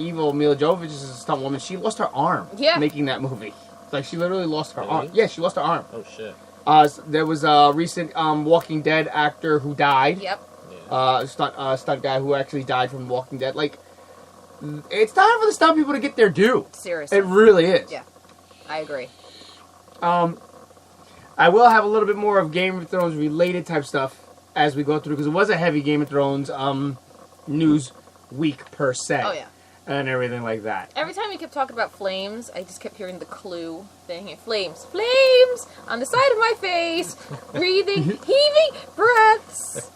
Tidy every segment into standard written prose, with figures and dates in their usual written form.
evil Mila Jovovich is a stunt woman. She lost her arm making that movie. Like, she literally lost her arm. Yeah, she lost her arm. Oh, shit. There was a recent Walking Dead actor who died. Yep. Stunt guy who actually died from Walking Dead. Like, it's time for the stunt people to get their due. Seriously. It really is. Yeah, I agree. I will have a little bit more of Game of Thrones related type stuff as we go through, because it was a heavy Game of Thrones news week per se. Oh, yeah. And everything like that. Every time you kept talking about flames, I just kept hearing the clue thing. Flames, flames on the side of my face, breathing, heaving breaths.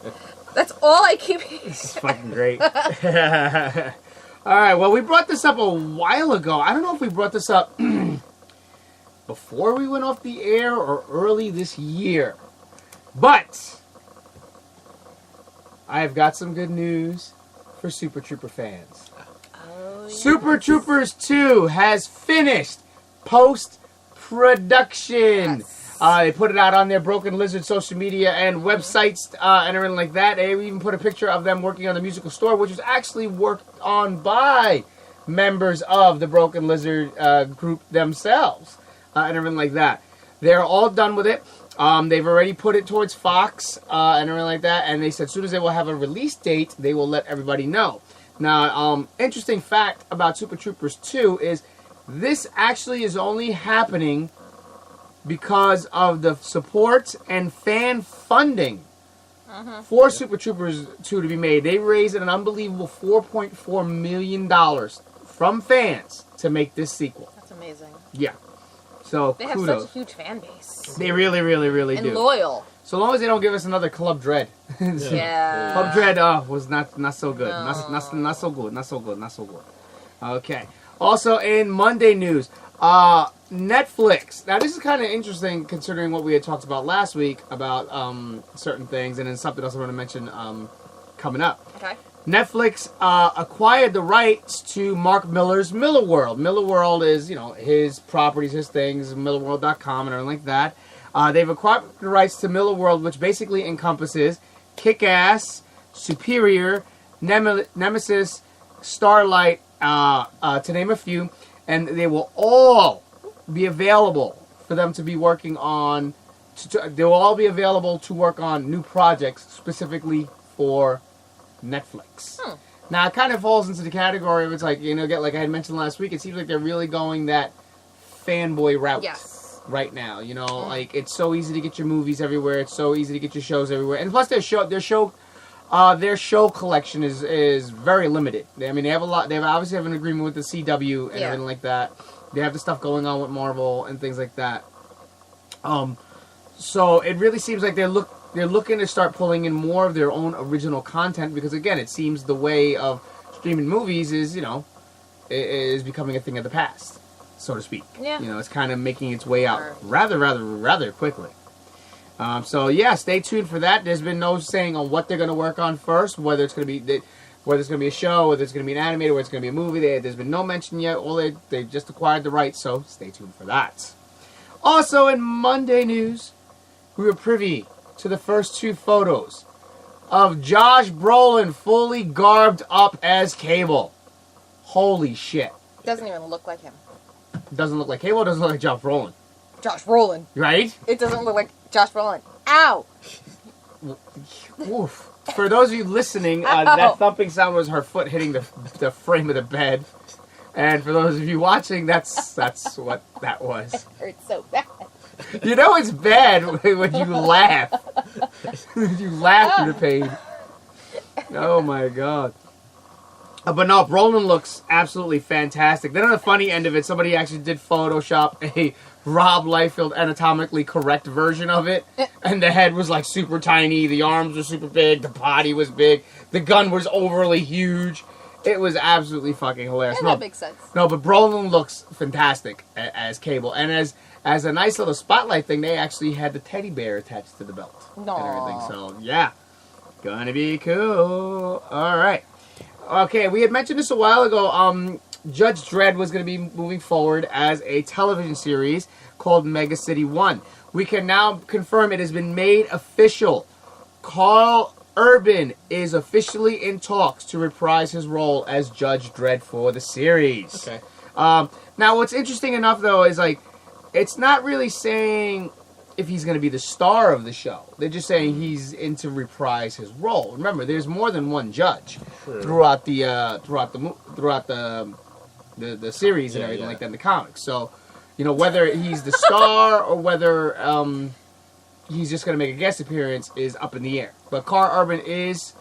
That's all I keep hearing. It's fucking great. All right, well, we brought this up a while ago. I don't know if we brought this up before we went off the air or early this year. But I've got some good news for Super Trooper fans. Oh, Super Troopers 2 has finished post-production. Yes. They put it out on their Broken Lizard social media and websites and everything like that. They even put a picture of them working on the musical store, which was actually worked on by members of the Broken Lizard group themselves and everything like that. They're all done with it. They've already put it towards Fox and everything like that, and they said as soon as they will have a release date, they will let everybody know. Now, interesting fact about Super Troopers 2 is this actually is only happening because of the support and fan funding for Super Troopers 2 to be made. They raised an unbelievable $4.4 million from fans to make this sequel. That's amazing. Yeah. So, they have kudos. such a huge fan base. They really, really, really do. And loyal. So long as they don't give us another Club Dread. Yeah. Club Dread was not so good. No. Not so good. Not so good. Not so good. Okay. Also in Monday news, Netflix. Now this is kind of interesting considering what we had talked about last week about certain things, and then something else I want to mention coming up. Okay. Netflix acquired the rights to Mark Miller's Millarworld. Millarworld is, his properties, his things, Millarworld.com and everything like that. They've acquired the rights to Millarworld, which basically encompasses Kick-Ass, Superior, Nemesis, Starlight, to name a few, and they will all be available for them to be working on. They will all be available to work on new projects specifically for Netflix. Now it kind of falls into the category of it's like like I had mentioned last week. It seems like they're really going that fanboy route. Yes. Right now, like it's so easy to get your movies everywhere. It's so easy to get your shows everywhere, and plus their show collection is very limited. They have a lot. They obviously have an agreement with the CW and everything like that. They have the stuff going on with Marvel and things like that. So it really seems like they're looking to start pulling in more of their own original content because again, it seems the way of streaming movies is is becoming a thing of the past, so to speak. Yeah. It's kind of making its way out rather quickly. So yeah, stay tuned for that. There's been no saying on what they're going to work on first, whether it's going to be a show, whether it's going to be an animated, whether it's going to be a movie. There's been no mention yet. They just acquired the rights, so stay tuned for that. Also in Monday news, we were privy to the first 2 photos of Josh Brolin fully garbed up as Cable. Holy shit. Doesn't even look like him. Doesn't look like Cable, doesn't look like Josh Brolin. Josh Brolin. Right? It doesn't look like Josh Brolin. Ow! Oof. For those of you listening, that thumping sound was her foot hitting the frame of the bed. And for those of you watching, that's what that was. It hurts so bad. It's bad when you laugh. You laugh through the pain. Oh my god. But no, Brolin looks absolutely fantastic. Then on the funny end of it, somebody actually did Photoshop a Rob Liefeld anatomically correct version of it. And the head was like super tiny, the arms were super big, the body was big, the gun was overly huge. It was absolutely fucking hilarious. Yeah, that makes sense. No, but Brolin looks fantastic as Cable. And as a nice little spotlight thing, they actually had the teddy bear attached to the belt. Aww. And everything. So, yeah. Gonna be cool. All right. Okay, we had mentioned this a while ago. Judge Dredd was going to be moving forward as a television series called Mega City 1. We can now confirm it has been made official. Carl Urban is officially in talks to reprise his role as Judge Dredd for the series. Okay. Now, what's interesting enough, though, is, like, it's not really saying if he's going to be the star of the show. They're just saying he's in to reprise his role. Remember, there's more than one judge throughout the series and everything like that in the comics. So, you know, whether he's the star or whether he's just going to make a guest appearance is up in the air. But Carl Urban is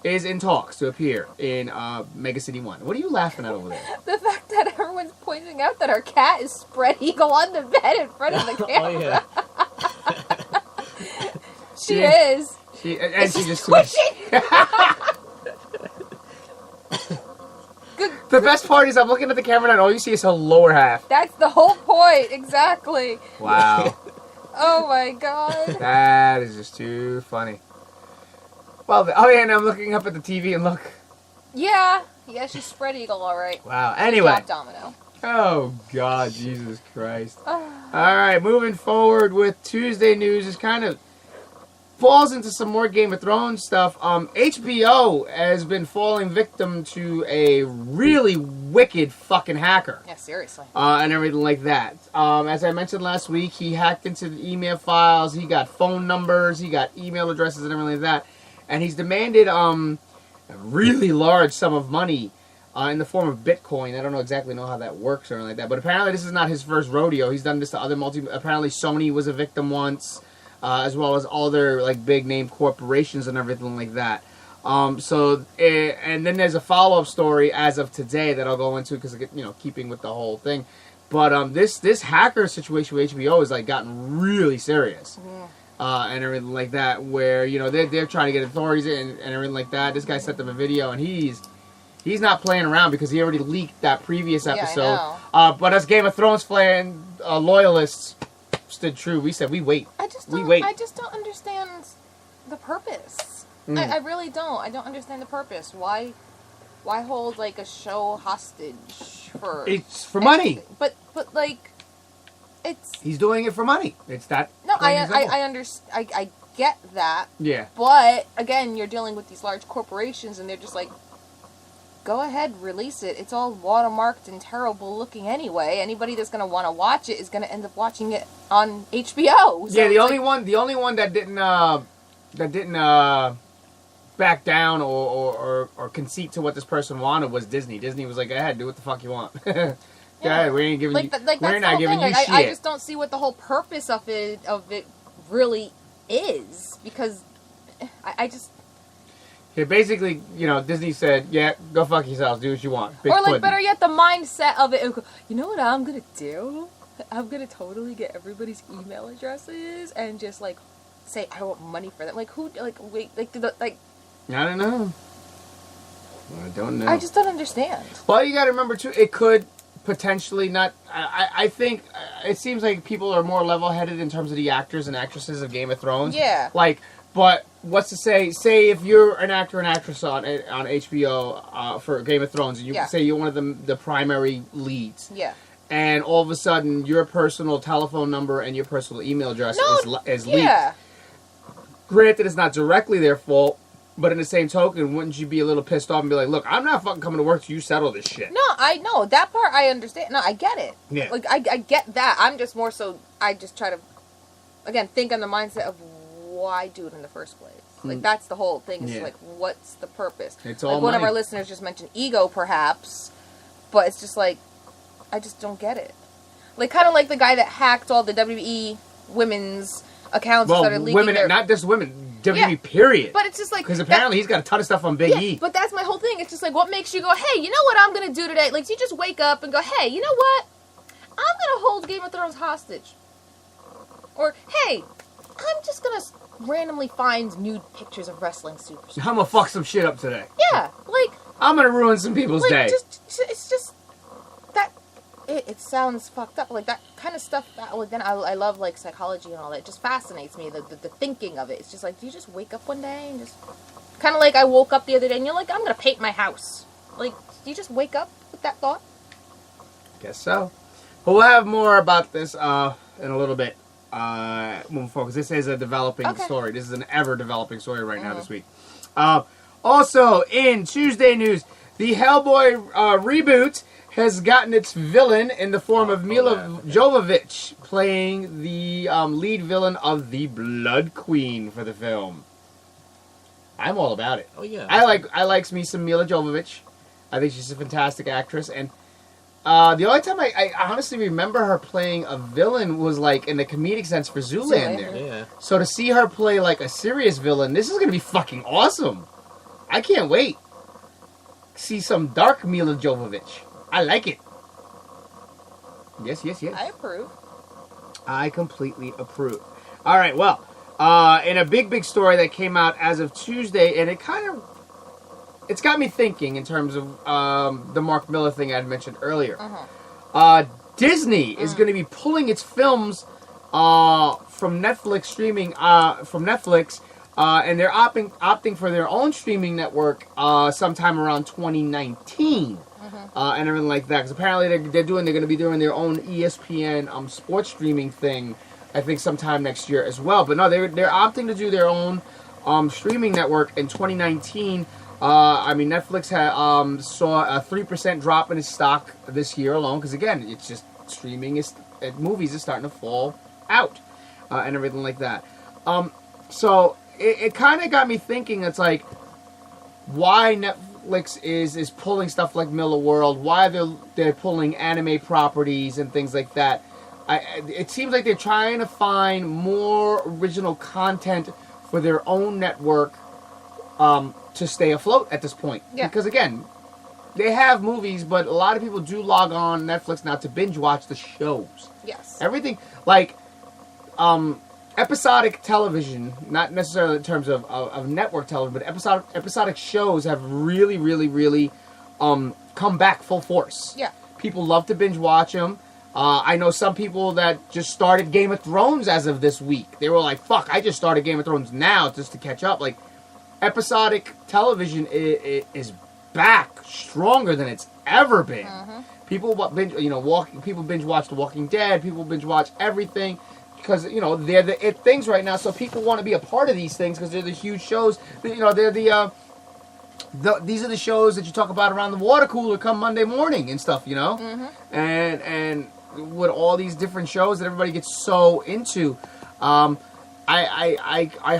in talks to appear in Mega City 1. What are you laughing at over there? The fact that everyone's pointing out that our cat is spread eagle on the bed in front of the camera. Oh, yeah. She is. She just squishing. The best part is I'm looking at the camera and all you see is her lower half. That's the whole point, exactly. Wow. Oh my god. That is just too funny. Well, and I'm looking up at the TV and look. Yeah, she's spread eagle, all right. Wow. Anyway. Top domino. Oh God, Jesus Christ. All right, moving forward with Tuesday news is kind of falls into some more Game of Thrones stuff. HBO has been falling victim to a really wicked fucking hacker. Yeah, seriously. And everything like that. As I mentioned last week, he hacked into the email files. He got phone numbers. He got email addresses and everything like that. And he's demanded a really large sum of money in the form of Bitcoin. I don't exactly know how that works or anything like that. But apparently this is not his first rodeo. He's done this to other apparently Sony was a victim once. As well as all their like big name corporations and everything like that. And then there's a follow-up story as of today that I'll go into because keeping with the whole thing. But this hacker situation with HBO has like gotten really serious. And everything like that, where they're trying to get authorities in and everything like that. This guy sent them a video, and he's not playing around because he already leaked that previous episode. Yeah, I know. But as Game of Thrones fan loyalists stood true. We said we wait. I just don't understand the purpose. I really don't. I don't understand the purpose. Why hold like a show hostage for? It's for money. But like, it's. He's doing it for money. It's that. No, I understand. I get that. Yeah. But again, you're dealing with these large corporations, and they're just like, go ahead, release it. It's all watermarked and terrible looking anyway. Anybody that's going to want to watch it is going to end up watching it on HBO. So yeah, the only one that didn't back down or concede to what this person wanted was Disney. Disney was like, go ahead, do what the fuck you want. Yeah, we ain't giving we're not giving you shit. I just don't see what the whole purpose of it really is, because I just. Yeah, basically, Disney said, yeah, go fuck yourselves, do what you want. Big or, like, pudding. better yet, the mindset of it. You know what I'm going to do? I'm going to totally get everybody's email addresses and just, like, say I want money for them. Like, who, like, wait, like, I don't know. I don't know. I just don't understand. Well, you got to remember, too, it could potentially not. I think it seems like people are more level-headed in terms of the actors and actresses of Game of Thrones. Yeah. Like, but what's to say? Say if you're an actor and actress on HBO for Game of Thrones, and you say you're one of the primary leads. Yeah. And all of a sudden, your personal telephone number and your personal email address is leaked. Yeah. Granted, it's not directly their fault, but in the same token, wouldn't you be a little pissed off and be like, "Look, I'm not fucking coming to work till you settle this shit." No, I know that part. I understand. No, I get it. Yeah. Like I get that. I'm just more so. I just try to, again, think on the mindset of why do it in the first place. Like that's the whole thing. It's like, what's the purpose? It's like all one money. of our listeners just mentioned ego, perhaps, but it's just like, I just don't get it. Like kind of like the guy that hacked all the WWE women's accounts and started leaking women, not just women, WWE period. But it's just like because apparently he's got a ton of stuff on Big E. But that's my whole thing. It's just like, what makes you go, hey, you know what I'm gonna do today? Like, you just wake up and go, hey, you know what? I'm gonna hold Game of Thrones hostage. Or, hey, I'm just gonna randomly find nude pictures of wrestling superstars. I'm gonna fuck some shit up today. Yeah, like I'm gonna ruin some people's day. It's just that. It sounds fucked up. Like that kind of stuff. Then I love like psychology and all that. It just fascinates me. The thinking of it. It's just like, do you just wake up one day and just kind of like I woke up the other day and you're like, I'm gonna paint my house. Like, do you just wake up with that thought? Guess so. But we'll have more about this in a little bit. Moving forward, because this is a developing story. This is an ever developing story right now this week. Also, in Tuesday news, the Hellboy reboot has gotten its villain in the form of Mila Jovovich playing the lead villain of the Blood Queen for the film. I'm all about it. Oh yeah. I like me some Mila Jovovich. I think she's a fantastic actress, and the only time I honestly remember her playing a villain was like in the comedic sense for Zoolander. Yeah. So to see her play like a serious villain, this is gonna be fucking awesome. I can't wait. See some dark Mila Jovovich. I like it. Yes. I approve. I completely approve. All right, well, in a big story that came out as of Tuesday, and it's got me thinking in terms of the Mark Miller thing I had mentioned earlier. Disney is going to be pulling its films from Netflix streaming from Netflix, and they're opting for their own streaming network sometime around 2019. And everything like that, because apparently they're going to be doing their own ESPN sports streaming thing, I think sometime next year as well. But no, they're opting to do their own streaming network in 2019. I mean, Netflix saw a 3% drop in its stock this year alone, because again, it's just streaming movies is starting to fall out and everything like that. So it kind of got me thinking. It's like, why Netflix is pulling stuff like Miller World, why they're pulling anime properties and things like that. It seems like they're trying to find more original content for their own network to stay afloat at this point. Yeah. Because again, they have movies, but a lot of people do log on Netflix now to binge watch the shows. Yes. Everything like episodic television, not necessarily in terms of network television, but episodic shows have really come back full force. Yeah. People love to binge watch them. I know some people that just started Game of Thrones as of this week. They were like, fuck, I just started Game of Thrones now just to catch up. Like, episodic television is back stronger than it's ever been. People binge watch The Walking Dead. People binge watch everything because they're the it things right now. So people want to be a part of these things because they're the huge shows. They're these are the shows that you talk about around the water cooler come Monday morning and stuff. And with all these different shows that everybody gets so into. I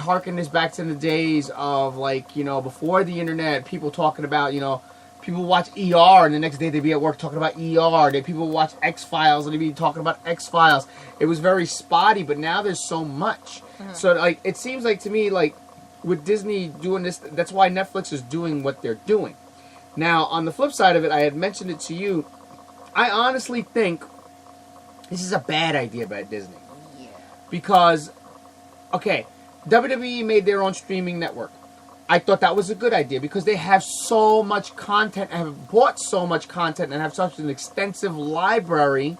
hearken this back to the days of before the internet, people talking about people watch ER and the next day they'd be at work talking about ER. People watch X-Files and they'd be talking about X-Files. It was very spotty, but now there's so much. So it seems like to me with Disney doing this, that's why Netflix is doing what they're doing. Now on the flip side of it, I had mentioned it to you. I honestly think this is a bad idea by Disney. Yeah. Because okay, WWE made their own streaming network. I thought that was a good idea because they have so much content and have bought so much content and have such an extensive library.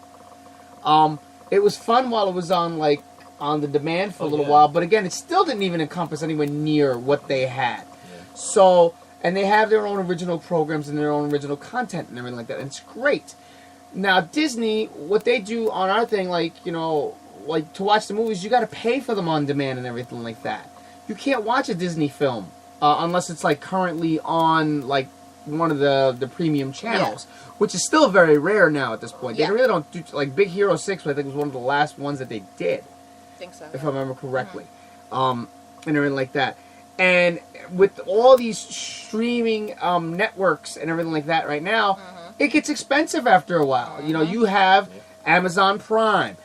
It was fun while it was on the demand for a little while, but again, it still didn't even encompass anywhere near what they had. Yeah. So, and they have their own original programs and their own original content and everything like that, and it's great. Now, Disney, what they do on our thing, to watch the movies, you got to pay for them on demand and everything like that. You can't watch a Disney film unless it's currently on one of the premium channels, which is still very rare now at this point. They really don't do Big Hero 6, I think was one of the last ones that they did. I think so. If I remember correctly, and everything like that. And with all these streaming networks and everything like that right now, it gets expensive after a while. You have Amazon Prime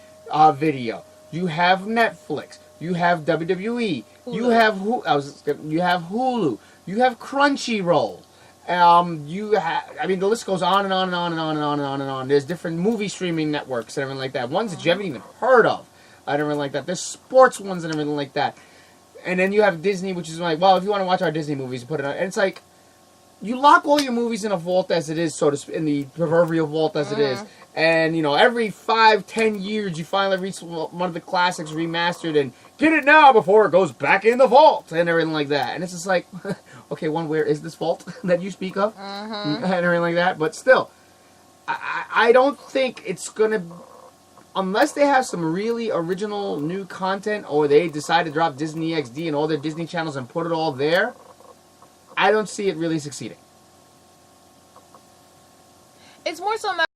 Video, you have Netflix, you have WWE, you have Hulu, you have Crunchyroll. The list goes on and on and on and on and on and on and on. There's different movie streaming networks and everything like that. Ones that you haven't even heard of. And everything like that. There's sports ones and everything like that. And then you have Disney, which is if you want to watch our Disney movies, you put it on. And it's you lock all your movies in a vault as it is, so to speak, in the proverbial vault as it is. And, every 5-10 years, you finally reach one of the classics remastered and get it now before it goes back in the vault and everything like that. And it's just okay, where is this vault that you speak of? And everything like that. But still, I don't think it's going to, unless they have some really original new content or they decide to drop Disney XD and all their Disney channels and put it all there, I don't see it really succeeding. It's more so a matter